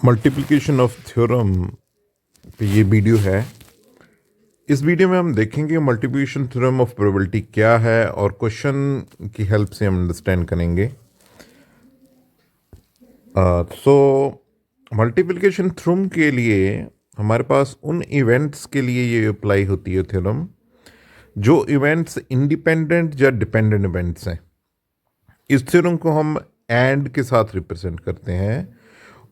Multiplication of theorem पे ये video है। इस वीडियो में हम देखेंगे मल्टीप्लिकेशन थ्योरम ऑफ प्रोबेबिलिटी क्या है और क्वेश्चन की हेल्प से हम अंडरस्टैंड करेंगे। सो मल्टीप्लिकेशन थ्योरम के लिए हमारे पास उन इवेंट्स के लिए ये अप्लाई होती है थ्योरम जो इवेंट्स इंडिपेंडेंट या डिपेंडेंट इवेंट्स हैं। इस थ्योरम को हम एंड के साथ रिप्रेजेंट करते हैं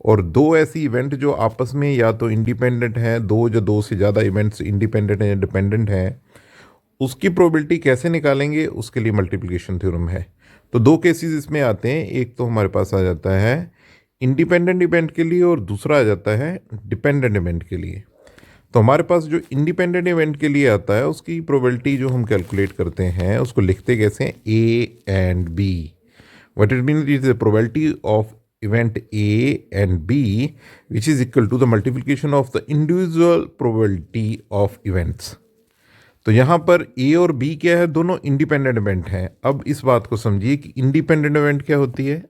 और दो ऐसी इवेंट जो आपस में या तो इंडिपेंडेंट हैं, दो से ज़्यादा इवेंट्स इंडिपेंडेंट हैं या डिपेंडेंट हैं, उसकी प्रोबेबिलिटी कैसे निकालेंगे उसके लिए मल्टीप्लिकेशन थ्योरम है। तो दो केसेस इसमें आते हैं, एक तो हमारे पास आ जाता है इंडिपेंडेंट इवेंट के लिए और दूसरा आ जाता है डिपेंडेंट इवेंट के लिए। तो हमारे पास जो इंडिपेंडेंट इवेंट के लिए आता है उसकी प्रोबेबिलिटी जो हम कैलकुलेट करते हैं उसको लिखते कैसे हैं, A and B. What it means, it is the probability of event A and B which is equal to the multiplication of the individual probability of events। तो यहाँ पर A और B क्या है, दोनों इंडिपेंडेंट इवेंट हैं। अब इस बात को समझिए कि इंडिपेंडेंट इवेंट क्या होती है।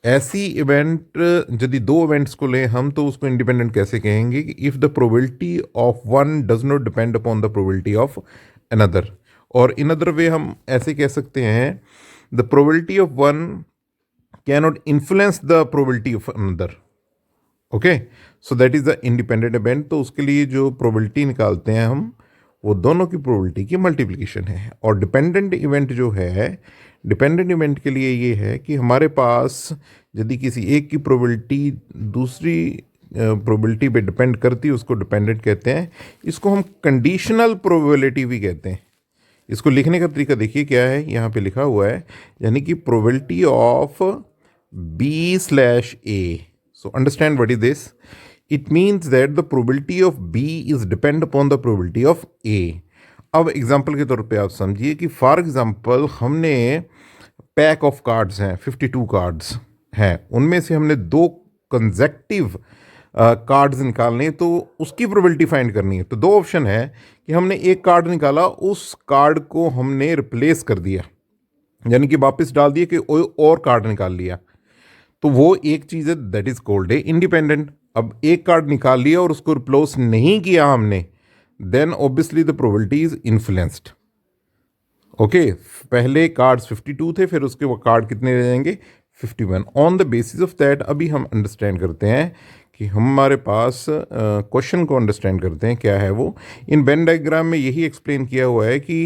ऐसी इवेंट यदि दो इवेंट्स को लें हम तो उसको इंडिपेंडेंट कैसे कहेंगे कि if the probability of one does not depend upon the probability of another. और इन अदर वे हम ऐसे कह सकते हैं the probability of one cannot influence the probability of another। Okay, so that is the independent event. तो उसके लिए जो प्रोबेबिलिटी निकालते हैं हम वो दोनों की प्रोबेबिलिटी की मल्टीप्लिकेशन है। और डिपेंडेंट इवेंट जो है, डिपेंडेंट इवेंट के लिए ये है कि हमारे पास यदि किसी एक की प्रोबेबिलिटी दूसरी प्रोबेबिलिटी पे डिपेंड करती है उसको डिपेंडेंट कहते हैं। इसको हम कंडीशनल प्रोबेबिलिटी भी कहते हैं। इसको लिखने का तरीका देखिए क्या है, यहाँ पे लिखा हुआ है यानी कि probability of B/A। So understand what is this? It means that the probability of B is depend upon the probability of A। अब एग्जाम्पल के तौर पे आप समझिए कि फॉर एग्जाम्पल हमने पैक ऑफ कार्ड्स हैं, 52 कार्ड्स हैं, उनमें से हमने दो कंसेक्टिव कार्ड्स निकालने, तो उसकी प्रोबेबिलिटी फाइंड करनी है। तो दो ऑप्शन है कि हमने एक कार्ड निकाला, उस कार्ड को हमने रिप्लेस कर दिया यानी कि वापस डाल दिया कि और कार्ड निकाल लिया, तो वो एक चीज़ है, that is called a independent. अब एक कार्ड निकाल लिया और उसको रिप्लेस नहीं किया हमने, then obviously the probability is influenced. Okay, पहले कार्ड्स 52 थे, फिर उसके वो कार्ड कितने रह जाएंगे, 51। On the basis of that अभी हम अंडरस्टैंड करते हैं कि हमारे पास क्वेश्चन को अंडरस्टैंड करते हैं क्या है वो। इन वेन डायग्राम में यही एक्सप्लेन किया हुआ है कि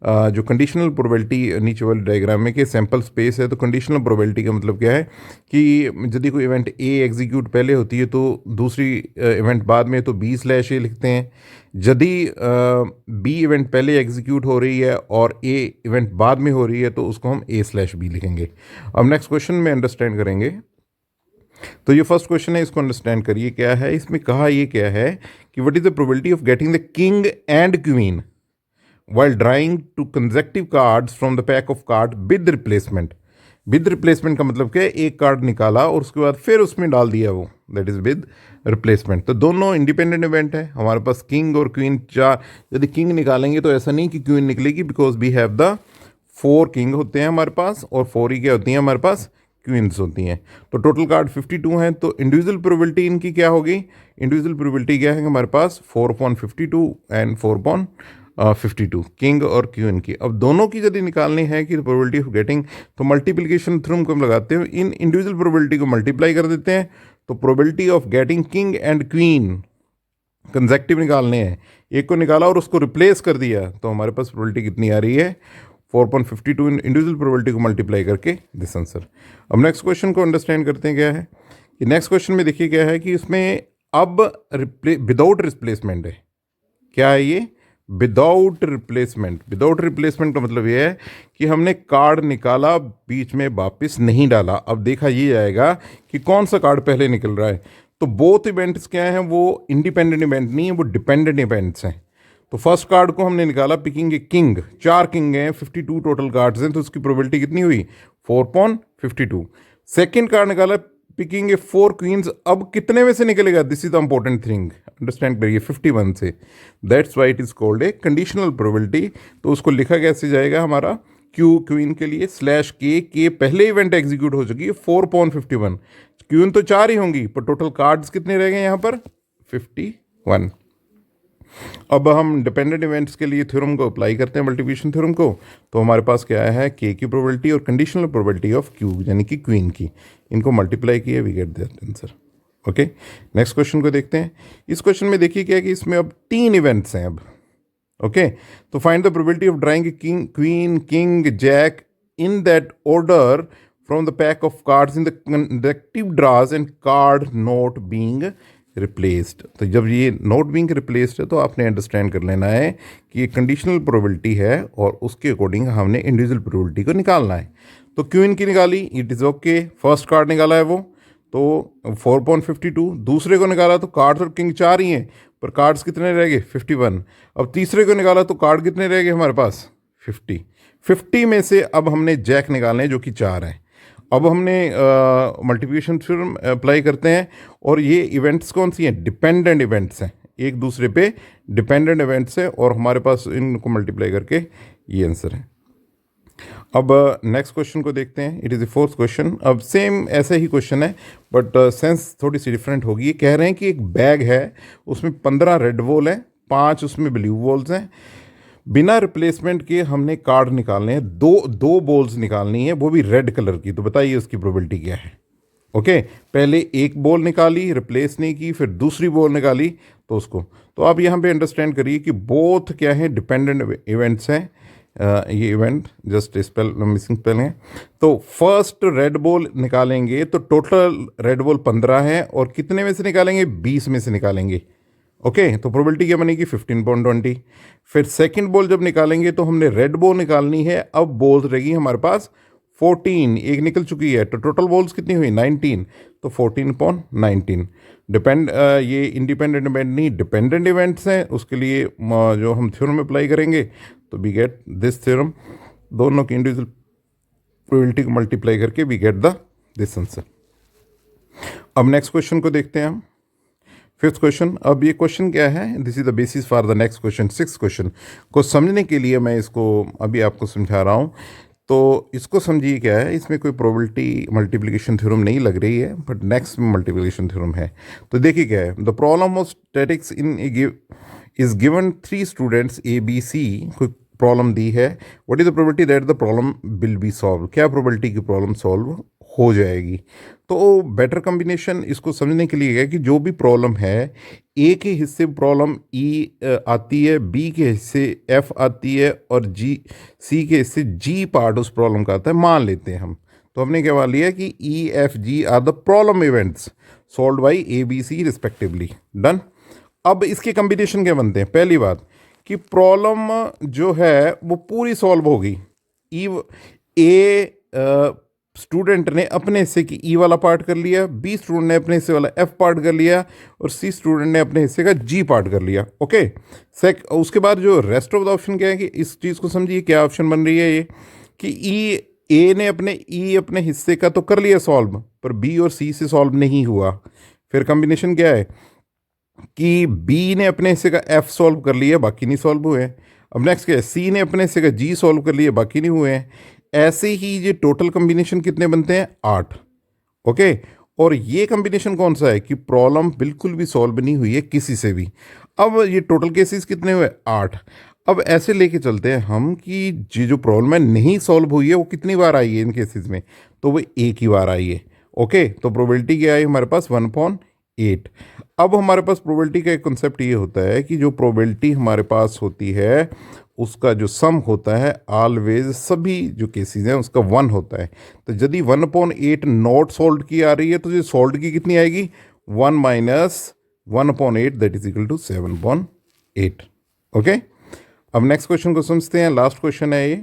जो कंडीशनल प्रोबेबिलिटी नीचे वाले डायग्राम में कि सैम्पल स्पेस है, तो कंडीशनल प्रोबेबिलिटी का मतलब क्या है कि यदि कोई इवेंट ए एग्जीक्यूट पहले होती है तो दूसरी इवेंट बाद में, तो B/A लिखते हैं। यदि बी इवेंट पहले एग्जीक्यूट हो रही है और ए इवेंट बाद में हो रही है तो उसको हम A/B लिखेंगे। अब नेक्स्ट क्वेश्चन में अंडरस्टैंड करेंगे। तो ये फर्स्ट क्वेश्चन है, इसको अंडरस्टैंड करिए क्या है। इसमें कहा ये क्या है कि what is the probability of getting the king and queen while drawing two consecutive cards from the pack of card with replacement। With replacement का मतलब क्या है, एक कार्ड निकाला और उसके बाद फिर उसमें डाल दिया वो, दैट इज विद रिप्लेसमेंट। तो दोनों इंडिपेंडेंट इवेंट है। हमारे पास किंग और क्वीन चार, यदि किंग निकालेंगे तो ऐसा नहीं कि क्वीन निकलेगी, because we have the 4 king होते हैं हमारे पास और 4 ही क्या होती हैं हमारे पास, क्वींस होती हैं। तो टोटल कार्ड 52 हैं, तो इंडिविजुअल प्रोबेबिलिटी इनकी क्या होगी, इंडिविजुअल प्रोबेबिलिटी क्या है हमारे पास 4/52 एंड 4/52 किंग और क्वीन की। अब दोनों की यदि निकालनी है कि प्रोबेबिलिटी ऑफ गेटिंग, तो मल्टीप्लिकेशन थ्योरम को हम लगाते हैं, इन इंडिविजुअल प्रोबेबिलिटी को मल्टीप्लाई कर देते हैं, तो probability of getting king and queen consecutive निकालने हैं, एक को निकाला और उसको रिप्लेस कर दिया, तो हमारे पास प्रोबेबिलिटी कितनी आ रही है 4/52 इंडिविजुअल प्रोबेबिलिटी को मल्टीप्लाई करके दिस आंसर। अब नेक्स्ट क्वेश्चन को अंडरस्टैंड करते हैं क्या है कि नेक्स्ट क्वेश्चन में देखिए क्या है कि इसमें अब विदाउट रिप्लेसमेंट है। क्या है ये, विदाउट रिप्लेसमेंट। विदाउट रिप्लेसमेंट का मतलब ये है कि हमने कार्ड निकाला, बीच में वापस नहीं डाला। अब देखा ये जाएगा कि कौन सा कार्ड पहले निकल रहा है। तो बोथ इवेंट्स क्या हैं, वो इंडिपेंडेंट इवेंट नहीं है, वो डिपेंडेंट इवेंट्स हैं। तो फर्स्ट कार्ड को हमने निकाला, पिकिंग ए किंग, 4 किंग हैं, 52 टोटल कार्ड्स हैं, तो उसकी प्रोबेबिलिटी कितनी हुई 4/52। सेकेंड कार्ड निकाला, पिकिंग ए 4 क्वींस, अब कितने में से निकलेगा, this is the important thing, understand करिए, 51 से। That's why it is called a conditional probability. तो उसको लिखा कैसे जाएगा हमारा, क्वीन के लिए /K, के पहले इवेंट एग्जीक्यूट हो चुकी है 4/51, क्यून तो 4 ही होंगी, पर टोटल कार्ड्स कितने रह गए यहाँ पर? 51। अब हम डिपेंडेंट इवेंट्स के लिए थ्योरम को अप्लाई करते हैं, मल्टीप्लिकेशन थ्योरम को। तो हमारे पास क्या है, के की प्रोबेबिलिटी और कंडीशनल प्रोबेबिलिटी ऑफ क्यू यानी कि क्वीन की, इनको मल्टीप्लाई किया, we get that answer. Okay, next question को देखते हैं। इस क्वेश्चन में देखिए क्या है कि इसमें अब 3 इवेंट्स हैं अब। ओके, तो find the probability of drawing king, queen, king, jack in that order from the pack of cards in the consecutive draws and card not being replaced. तो जब ये नोट बीइंग रिप्लेस्ड है तो आपने understand कर लेना है कि ये कंडीशनल प्रोबेबिलिटी है और उसके अकॉर्डिंग हमने इंडिविजुअल प्रोबेबिलिटी को निकालना है। तो क्वीन की निकाली, it is okay, first card निकाला है वो, तो 4.52। दूसरे को निकाला तो कार्ड्स और किंग 4 ही हैं, पर कार्ड्स कितने रह गए? 51। अब तीसरे को निकाला तो कार्ड कितने रह गए हमारे पास? 50 में से अब हमने जैक निकालने हैं जो कि 4 है। अब हमने मल्टीप्लिकेशन थ्योरम अप्लाई करते हैं, और ये इवेंट्स कौन सी हैं? डिपेंडेंट इवेंट्स हैं, एक दूसरे पे डिपेंडेंट इवेंट्स हैं, और हमारे पास इनको मल्टीप्लाई करके ये आंसर है। अब नेक्स्ट क्वेश्चन को देखते हैं, it is the fourth question. अब सेम ऐसे ही क्वेश्चन है, बट सेंस थोड़ी सी डिफरेंट होगी। ये कह रहे हैं कि एक बैग है, उसमें 15 रेड बॉल हैं, 5 उसमें ब्लू बॉल्स हैं। बिना रिप्लेसमेंट के हमने कार्ड निकालने हैं, दो बॉल्स निकालनी है, वो भी रेड कलर की। तो बताइए उसकी प्रोबेबिलिटी क्या है? ओके, पहले एक बॉल निकाली, रिप्लेस नहीं की, फिर दूसरी बॉल निकाली, तो उसको, तो आप यहाँ पे अंडरस्टैंड करिए कि बोथ क्या है, डिपेंडेंट इवेंट्स हैं। ये event just spell missing spell है। तो फर्स्ट रेड बॉल निकालेंगे तो टोटल रेड बॉल 15 है, और कितने में से निकालेंगे? 20 में से निकालेंगे। ओके, तो प्रोबेबिलिटी क्या बनेगी? 15.20। फिर सेकंड बॉल जब निकालेंगे तो हमने रेड बॉल निकालनी है, अब बॉल्स रहेगी हमारे पास 14, एक निकल चुकी है, तो टोटल बॉल्स कितनी हुई? 19, तो 14.19। ये इंडिपेंडेंट इवेंट नहीं, डिपेंडेंट इवेंट्स हैं, उसके लिए जो हम थ्योरम अप्लाई करेंगे, तो वी गेट दिस थ्योरम, दोनों की इंडिविजुअल प्रोबेबिलिटी को मल्टीप्लाई करके वी गेट दिस आंसर। अब नेक्स्ट क्वेश्चन को देखते हैं हम, फिफ्थ क्वेश्चन। अब ये क्वेश्चन क्या है, this is the basis for the next question. Six question को समझने के लिए मैं इसको अभी आपको समझा रहा हूँ, तो इसको समझिए क्या है। इसमें कोई प्रोबेबिलिटी मल्टीप्लिकेशन थ्योरम नहीं लग रही है, बट नेक्स्ट में मल्टीप्लिकेशन थ्योरम है। तो देखिए क्या है, the problem of statics in is given 3 students ABC, कोई प्रॉब्लम दी है। What is the probability that the problem will be solve? क्या प्रोबेबिलिटी की प्रॉब्लम सॉल्व हो जाएगी? तो बेटर कॉम्बिनेशन इसको समझने के लिए है कि जो भी प्रॉब्लम है, ए के हिस्से प्रॉब्लम E आती है, बी के हिस्से F आती है, और C के हिस्से G पार्ट उस प्रॉब्लम का आता है, मान लेते हैं हम। तो हमने क्या मान लिया कि EFG are the problem events solve by ABC respectively. Done. अब इसके कॉम्बिनेशन क्या बनते हैं? पहली बात कि प्रॉब्लम जो है वो पूरी सॉल्व होगी। स्टूडेंट ने अपने हिस्से की E वाला पार्ट कर लिया, B स्टूडेंट ने अपने हिस्से वाला F पार्ट कर लिया, और C स्टूडेंट ने अपने हिस्से का G पार्ट कर लिया। ओके, उसके बाद जो रेस्ट ऑफ द ऑप्शन क्या है कि इस चीज़ को समझिए, क्या ऑप्शन बन रही है ये कि A ने अपने हिस्से का तो कर लिया सॉल्व, पर B और C से सॉल्व नहीं हुआ। फिर कॉम्बिनेशन क्या है कि B ने अपने हिस्से का F सॉल्व कर लिया, बाकी नहीं सॉल्व हुए हैं। अब नेक्स्ट क्या है, C ने अपने हिस्से का G सॉल्व कर लिया, बाकी नहीं हुए हैं। ऐसे ही ये टोटल कॉम्बिनेशन कितने बनते हैं? 8। ओके, और ये कॉम्बिनेशन कौन सा है कि प्रॉब्लम बिल्कुल भी सॉल्व नहीं हुई है किसी से भी। अब ये टोटल केसेस कितने हुए? 8। अब ऐसे लेके चलते हैं हम कि ये जो प्रॉब्लम है नहीं सॉल्व हुई है वो कितनी बार आई है इन केसेस में? तो वो एक ही बार आई है। ओके, तो प्रोबेबिलिटी क्या आई हमारे पास? 1/8। अब हमारे पास प्रोबेबिलिटी का एक कॉन्सेप्ट ये होता है कि जो प्रोबेबिलिटी हमारे पास होती है उसका जो सम होता है ऑलवेज सभी जो केसेस हैं उसका 1 होता है। तो यदि 1/8 नॉट सॉल्व की आ रही है तो जो सॉल्व की कितनी आएगी? 1 - 1/8 that is equal to 7/8। Okay, अब नेक्स्ट क्वेश्चन को समझते हैं, लास्ट क्वेश्चन है ये।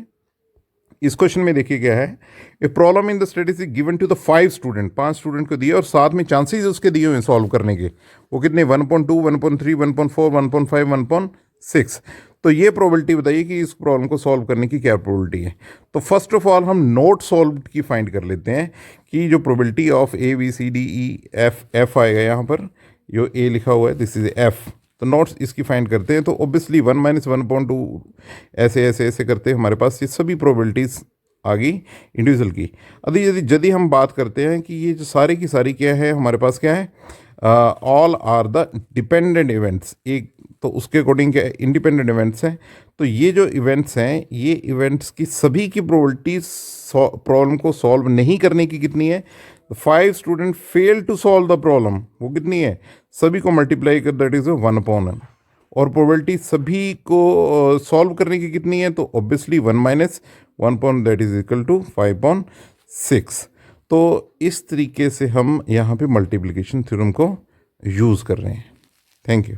इस क्वेश्चन में देखिए क्या है, a problem in the statistic given to the 5 student, 5 student को दिए और साथ में चांसेस उसके दिए हुए सॉल्व करने के, वो कितने? 1.2, 1.3, 1.4, 1.5, 1.6। तो ये प्रोबेबिलिटी बताइए कि इस प्रॉब्लम को सॉल्व करने की क्या प्रोबेबिलिटी है। तो फर्स्ट ऑफ ऑल हम नोट सॉल्व की फाइंड कर लेते हैं कि जो प्रोबेबिलिटी ऑफ ABCDEF आएगा यहाँ पर, जो A लिखा हुआ है दिस इज F, तो नोट्स इसकी फाइंड करते हैं। तो ऑब्वियसली 1 - 1.2 ऐसे ऐसे ऐसे करते हैं हमारे पास ये सभी प्रोबेबिलिटीज़ आ गई इंडिविजुअल की। अभी यदि हम बात करते हैं कि ये जो सारी की सारी क्या है, हमारे पास क्या है, all are the dependent events, एक तो उसके अकॉर्डिंग क्या इंडिपेंडेंट इवेंट्स हैं। तो ये जो इवेंट्स हैं, ये इवेंट्स की सभी की प्रोबेबिलिटी प्रॉब्लम को सॉल्व नहीं करने की कितनी है, 5 student fail to solve the problem, वो कितनी है, सभी को मल्टीप्लाई कर, दैट इज 1/n। और प्रोबेबिलिटी सभी को सॉल्व करने की कितनी है, तो obviously 1 minus 1 that is equal to 5/6। तो इस तरीके से हम यहाँ पे मल्टीप्लिकेशन थ्योरम को यूज़ कर रहे हैं। Thank you.